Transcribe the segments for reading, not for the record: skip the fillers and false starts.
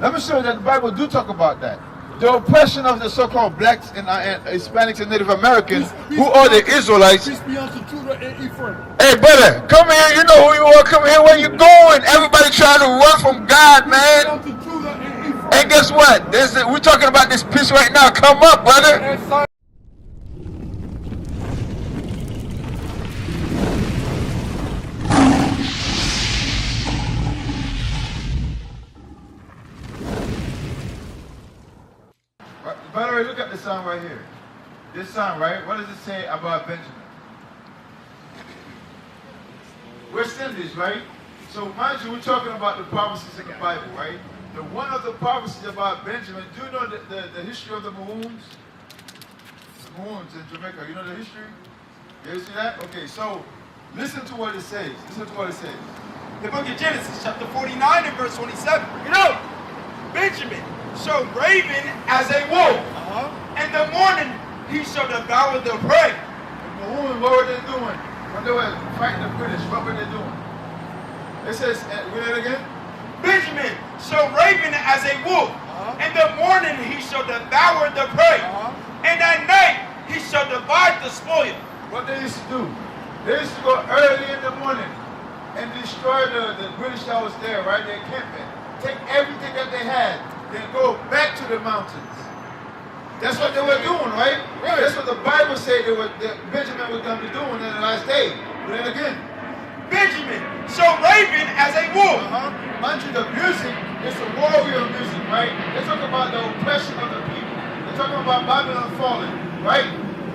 Let me show you that the Bible do talk about that. The oppression of the so-called blacks and Hispanics and Native Americans, who are the Israelites. Hey, brother, come here. You know who you are. Come here. Where you going? Everybody trying to run from God, man. And guess what? We're talking about this piece right now. Come up, brother. By the way, look at this sign right here. This sign, right? What does it say about Benjamin? We're Cindy's, right? So mind you, we're talking about the prophecies in the Bible, right? The one of the prophecies about Benjamin, do you know the history of the Mahoons? The Mahoons in Jamaica, you know the history? You see that? Okay, so listen to what it says. Listen to what it says. The book of Genesis, chapter 49 and verse 27. You know, Benjamin shall raven as a wolf. In the morning he shall devour the prey. The Mahoons, what were they doing? When they were fighting the British, what were they doing? It says, read it again. Benjamin shall raven as a wolf. In the morning he shall devour the prey. And at night he shall divide the spoil. What they used to do, they used to go early in the morning and destroy the British that was there, right? Their camping. Take everything that they had, then go back to the mountains. That's what they were doing, right? That's what the Bible said that Benjamin was going to be doing in the last day. But then again, Benjamin shall raven as a wolf. Mind you, the music is a warrior music, right? They're talking about the oppression of the people. They're talking about Babylon falling, right?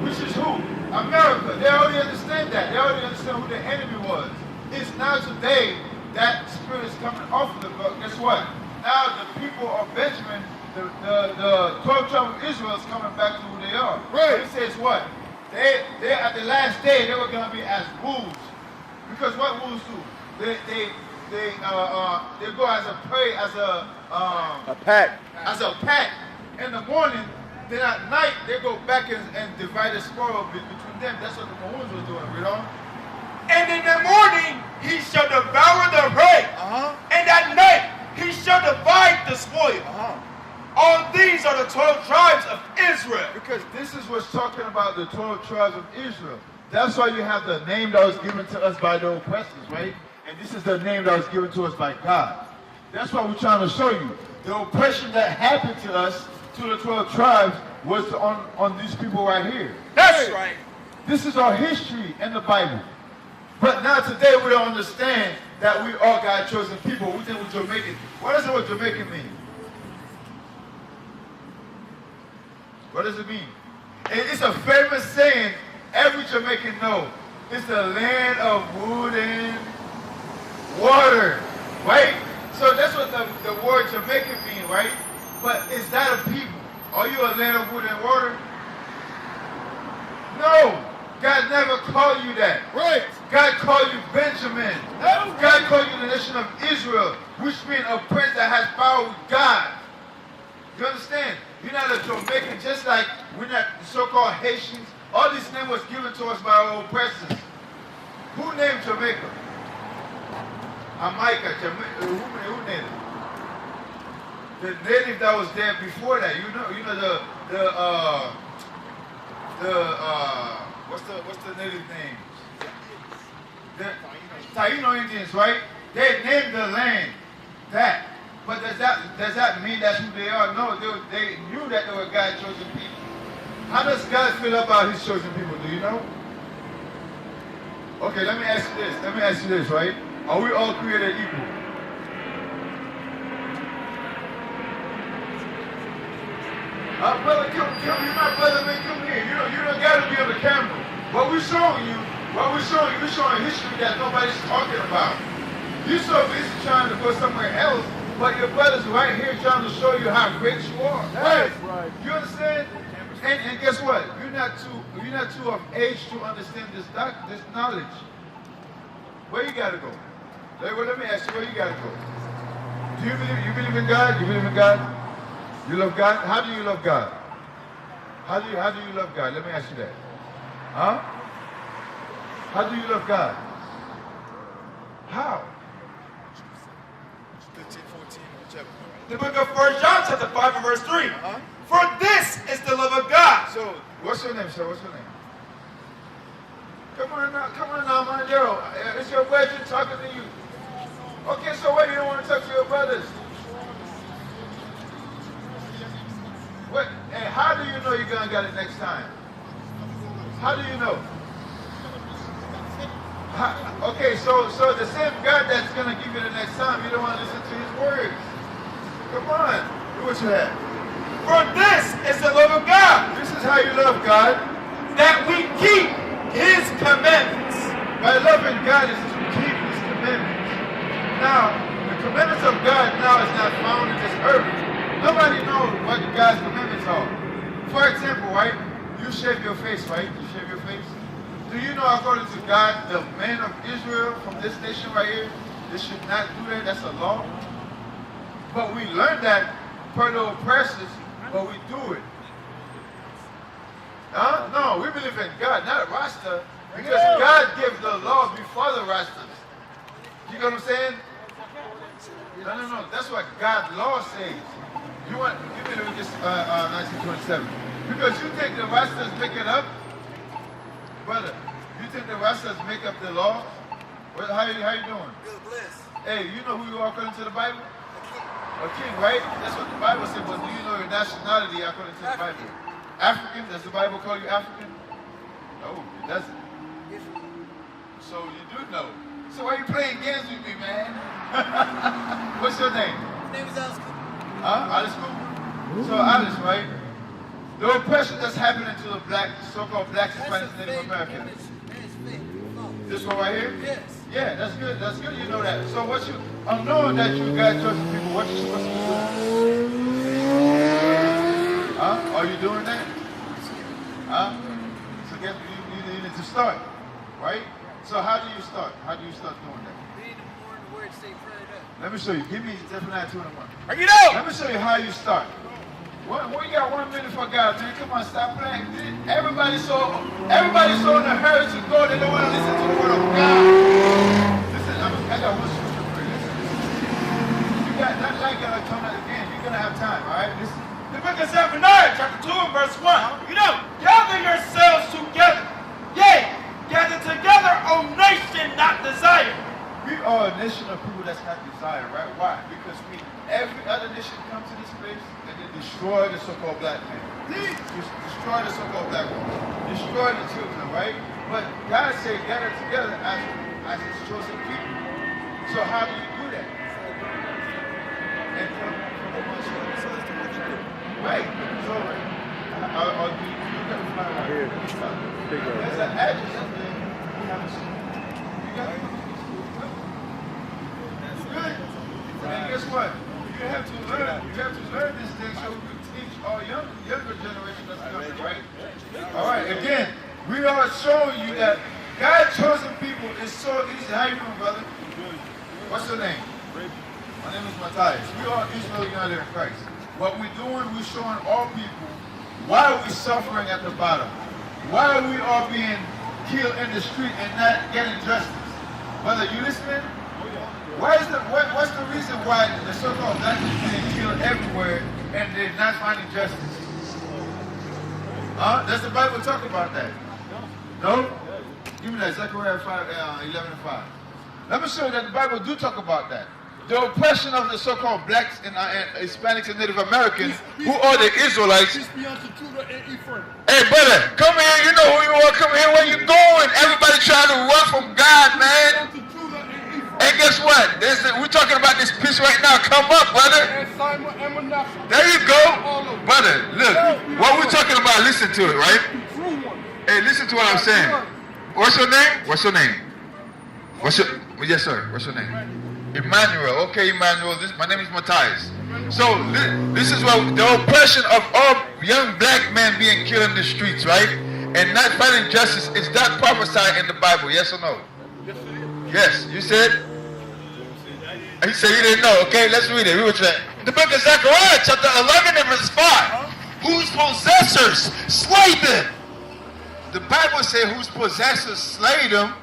Which is who? America. They already understand that. They already understand who the enemy was. It's now today that spirit is coming off of the book. Guess what? Now the people of Benjamin, the 12 tribes of Israel is coming back to who they are. Right. It says what? They at the last day, they were going to be as wolves. Because what wolves do? They go as a prey, as a pack. As a pack. In the morning, then at night, they go back and divide the spoil between them. That's what the Mahoons were doing, you know? And in the morning, he shall devour the prey. And at night, he shall divide the spoil. All these are the 12 tribes of Israel. Because this is what's talking about the 12 tribes of Israel. That's why you have the name that was given to us by the oppressors, right? And this is the name that was given to us by God. That's what we're trying to show you. The oppression that happened to us, to the 12 tribes, was on these people right here. That's right. This is our history in the Bible. But now today we don't understand that we are God's chosen people. We think we're Jamaican. What does the word Jamaican mean? What does it mean? It's a famous saying every Jamaican knows. It's the land of wood and water, right? So that's what the word Jamaican means, right? But is that a people? Are you a land of wood and water? No. God never called you that. Right. God called you Benjamin. God called you the nation of Israel, which means a prince that has power with God. You understand? You're not a Jamaican, just like we're not the so-called Haitians. All this name was given to us by our oppressors. Who named Jamaica? Jamaica. Who named it? The native that was there before that. You know what's the native name? The Taino Indians, right? They named the land that. But does that mean that's who they are? No, they knew that they were God's chosen people. How does God feel about his chosen people? Do you know? Okay, let me ask you this, right? Are we all created equal? Brother, come here, my brother, man, come here. You don't got to be on the camera. We're showing history that nobody's talking about. You're so busy trying to go somewhere else, but your brother's right here trying to show you how great you are. Right. You understand? And guess what? You're not too of age to understand this knowledge. Where you gotta go? Let me ask you, where you gotta go? Do you believe in God? You believe in God? You love God? How do you love God? How do you love God? Let me ask you that. Huh? How do you love God? How? 13, 14, whichever. The book of 1 John chapter 5 and verse 3. For this is the love of God. So, what's your name, sir? What's your name? Come on now, man. Yo, it's your brethren talking to you. Okay, so why you don't want to talk to your brothers? What? And how do you know you're gonna get it next time? How do you know? Okay, so the same God that's gonna give you the next time, you don't want to listen to His words. Come on, do what you have. For this is the love of God. This is how you love God. That we keep His commandments. By loving God is to keep His commandments. Now, the commandments of God now is not found in this earth. Nobody knows what God's commandments are. For example, right? You shave your face, right? You shave your face. Do you know, according to God, the men of Israel from this nation right here, they should not do that? That's a law. But we learned that per the oppressors, but we do it. No, we believe in God, not Rasta, because God gave the law before the Rastas. You know what I'm saying? No. That's what God's law says. You want? Give me this 1927. Because you think the Rastas make it up, brother? You think the Rastas make up the law? How you doing? Good, bless. Hey, you know who you are according to the Bible? A king, right? That's what the Bible said. But do you know your nationality according to the Bible? African? Does the Bible call you African? No, it doesn't. So you do know. So why are you playing games with me, man? What's your name? My name is Alice Cooper. Alice Cooper? So Alice, right? The oppression that's happening to the black, so-called black Hispanics, Native Americans. This one right here? Yes. Yeah, that's good. That's good you know that. So what you, knowing that you guys chosen people, what you supposed to be doing? Are you doing that? So guess you need to start, right? So how do you start? How do you start doing that? Reading the morning, the word, stay prayed up. Let me show you. Give me Zephaniah 2:1. Bring it out. Let me show you how you start. We got 1 minute for God, man. Come on, stop playing. Everybody's so in a hurry to go. They don't want to listen to the word of God. Listen, I got one scripture for you. Listen. You got that light gonna come out again. You're gonna have time, all right? Listen. The book of Zephaniah, chapter 2 and verse 1. You know, gather yourselves together. Yea, gather together, O nation not desire. We are a nation of people that's not desired, right? Why? Because every other nation come to this place and they destroy the so-called black man. Destroy the so-called black woman. Destroy the children, right? But God said gather together as His chosen people. So how do you do that? And from the Muslim. Right. So I'll do you got to fly right here. There's an address up there. You haven't seen it. You got it? Good. And guess what? You have to learn this thing so we can teach our younger generation that's coming, right? All right, again, we are showing you that God chosen people is so easy. How you doing, brother? What's your name? My name is Matthias. We are Israel United in Christ. What we're doing, we're showing all people why we're suffering at the bottom, why we are being killed in the street and not getting justice. Brother, you listening? What's the reason why the so-called black people are being killed everywhere and they're not finding justice? Does the Bible talk about that? No? Give me that, Zechariah 11 and 5. Let me show you that the Bible do talk about that. The oppression of the so-called blacks and Hispanics and Native Americans, who are the Israelites. Hey, brother, come here. You know who you are. Come here. Where you going? Everybody trying to run from God, man. And guess what? We're talking about this piece right now. Come up, brother. There you go. Brother, look. What we're talking about, listen to it, right? Hey, listen to what I'm saying. What's your name? What's your name? Yes, sir. What's your name? Emmanuel. Okay, Emmanuel. My name is Matthias. So this is what the oppression of all young black men being killed in the streets, right? And not finding justice, is that prophesied in the Bible? Yes or no? Yes. You said? He said he didn't know. Okay, let's read it. The book of Zechariah, chapter 11 and verse 5. Whose possessors slay them. The Bible says whose possessors slay them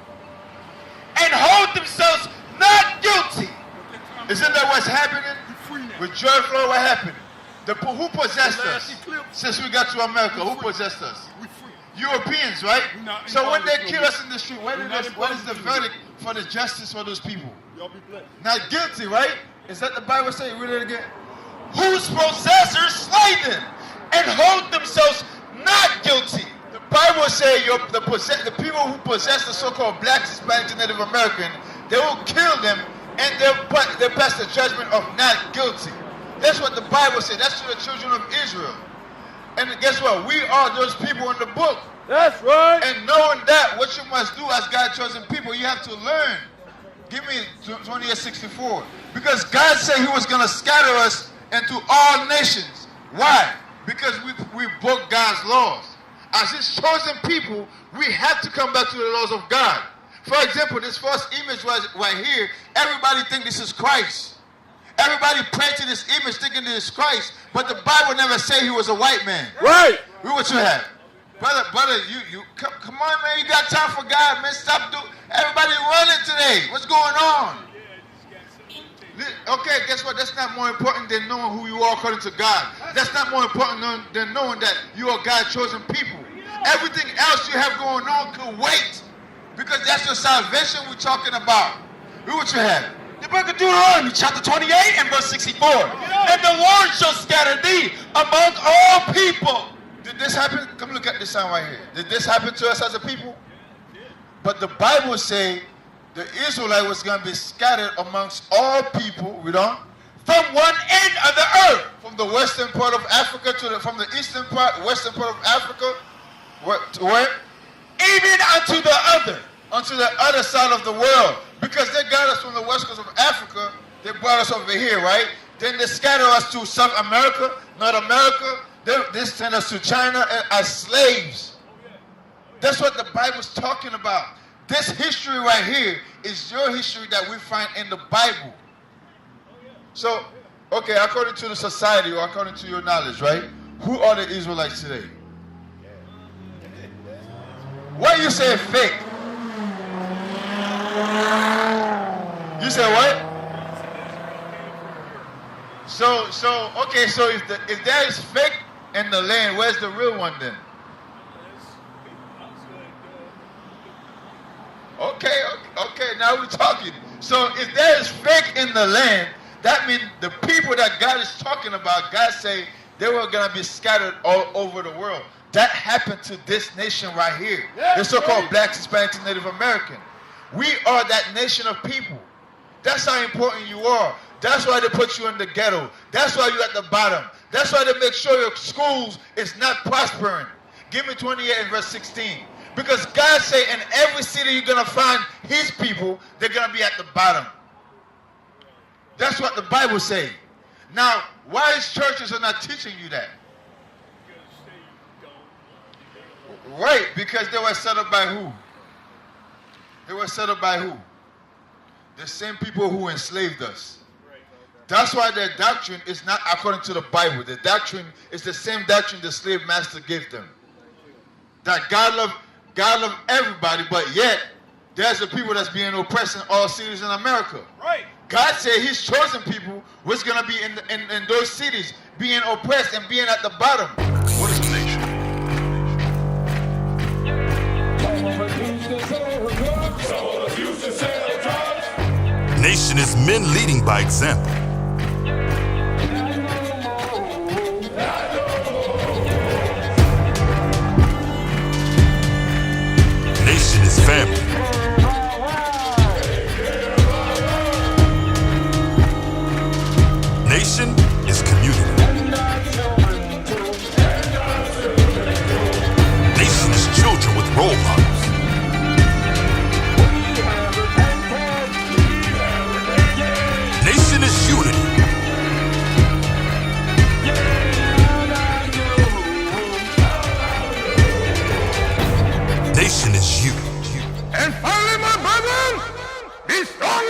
and hold themselves not guilty. Isn't that what's happening? With George Floyd, what happened? Who possessed us? Since we got to America, who possessed us? Europeans, right? So when they kill us in the street, what is the verdict for the justice for those people? Not guilty, right? Is that the Bible say? Read it again. Whose possessors slay them and hold themselves not guilty. The Bible say the people who possess the so-called blacks, Hispanics, and Native American, they will kill them and they'll pass the judgment of not guilty. That's what the Bible says. That's to the children of Israel. And guess what? We are those people in the book. That's right. And knowing that, what you must do as God's chosen people, you have to learn. Give me 28:64. Because God said he was going to scatter us into all nations. Why? Because we broke God's laws. As his chosen people, we have to come back to the laws of God. For example, this false image right here, everybody think this is Christ. Everybody pray to this image thinking this is Christ, but the Bible never say he was a white man. Right. Read what you have. Brother, you come on, man, you got time for God, man. Stop everybody running today. What's going on? Okay, guess what? That's not more important than knowing who you are according to God. That's not more important than knowing that you are God's chosen people. Everything else you have going on could wait, because that's your salvation we're talking about. Read what you have. The book of Deuteronomy, chapter 28 and verse 64. And the Lord shall scatter thee among all people. Did this happen? Come look at this sign right here. Did this happen to us as a people? But the Bible say the Israelite was going to be scattered amongst all people. Read on. From one end of the earth. From the western part of Africa from the eastern part, western part of Africa. To where? Even unto the other. Unto the other side of the world. Because they got us from the west coast of Africa, they brought us over here, right? Then they scatter us to South America, North America. They send us to China as slaves. That's what the Bible's talking about. This history right here is your history that we find in the Bible. So, okay, according to the society or according to your knowledge, right? Who are the Israelites today? Why you say fake? You say what? So if there is fake in the land, where's the real one then? Okay, now we're talking. So if there is fake in the land, that means the people that God is talking about, God say they were going to be scattered all over the world. That happened to this nation right here. The so-called blacks, Hispanics, and Native American. We are that nation of people. That's how important you are. That's why they put you in the ghetto. That's why you're at the bottom. That's why they make sure your schools is not prospering. Give me 28 and verse 16. Because God say in every city you're going to find his people, they're going to be at the bottom. That's what the Bible say. Now, why is churches are not teaching you that? Right, because they were set up by who? They were set up by who? The same people who enslaved us. That's why their doctrine is not according to the Bible. The doctrine is the same doctrine the slave master gave them. That God love everybody, but yet there's the people that's being oppressed in all cities in America. Right. God said his chosen people was going to be in those cities being oppressed and being at the bottom. What is the nation? Nation is men leading by example. Nation is family. Nation is community. Nation is children with role models. Nation is unity. Nation is you. And finally, my brethren, be strong